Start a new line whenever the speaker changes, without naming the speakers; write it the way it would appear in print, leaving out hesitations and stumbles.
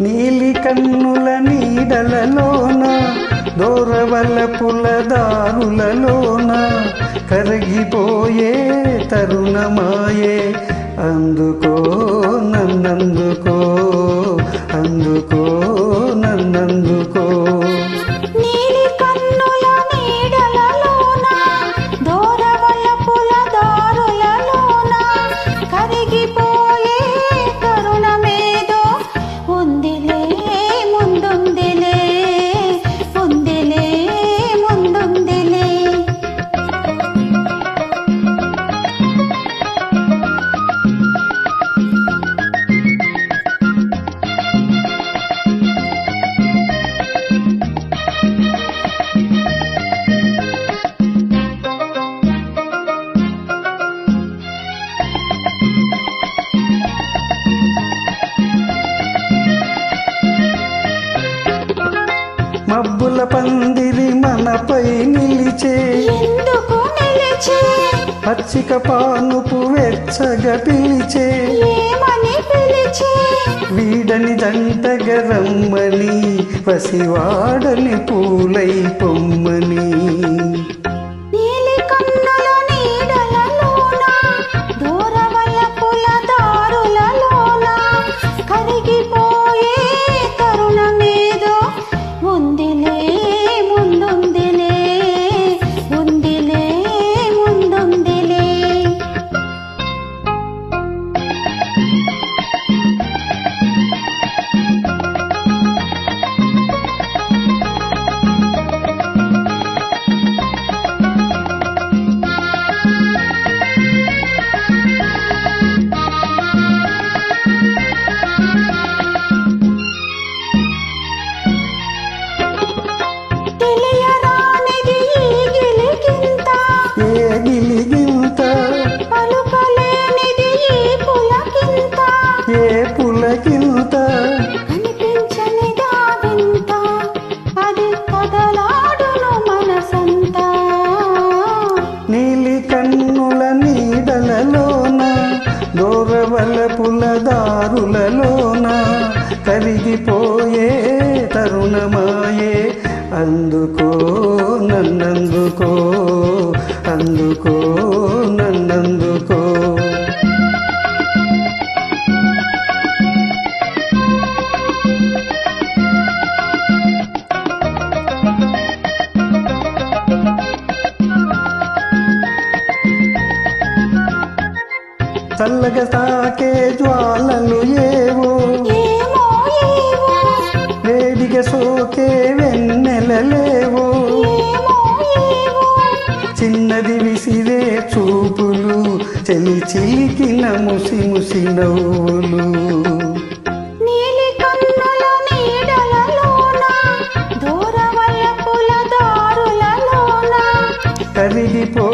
నీలి కన్నుల నీడలలోన దూరవలపుల దారులలోన కరిగిపోయే తరుణమాయే అందుకో నన్నందుకో అందుకో నన్నందుకో
నీలి కన్నుల నీడలలోన దూరవలపుల దారులలోన కరిగిపోయే తరుణమేదో ఉందిలే ముందుందిలే ఉందిలే ముందుందిలే
మబ్బుల పందిరి మనపై నిలిచే
ఎందుకు నిలిచే
పచ్చిక పానుపు వెచ్చగా పిలిచే
ఏమని పిలిచే
వీడని జంటగా రమ్మని పసివాడని పూలై పొమ్మని
నీలి కన్నుల నీడలలోన దూరవలపుల దారులలోన కరిగిపోయే తరుణమేదో ఉందిలే ముందుందిలే ఉందిలే ముందుందిలే తెలియరానిది ఈ గిలిగింత
ఏ గిలిగింత
పలుకలేనిది ఈ పులకింత
ఏ పులకింత
కనిపించనిదా వింత అది కదలాడును మనసంతా
నీలి కన్నుల నీడలలోన దూరవలపుల దారులలోన కరిగిపోయే తరుణమాయే అందుకో నన్నందుకో అందుకో నన్నందుకో చల్లగా తాకే జ్వాలలు ఏవో
ఏమో ఏవో
వేడిగా సోకే వెన్నెలలేవో
ఏమో ఏవో
చిన్నది విసిరే చూపులు చెలి చిలికిన ముసి ముసి నవ్వులు
నీలి కన్నుల నీడలలోన దూరవలపుల దారులలోన
కరిగిపో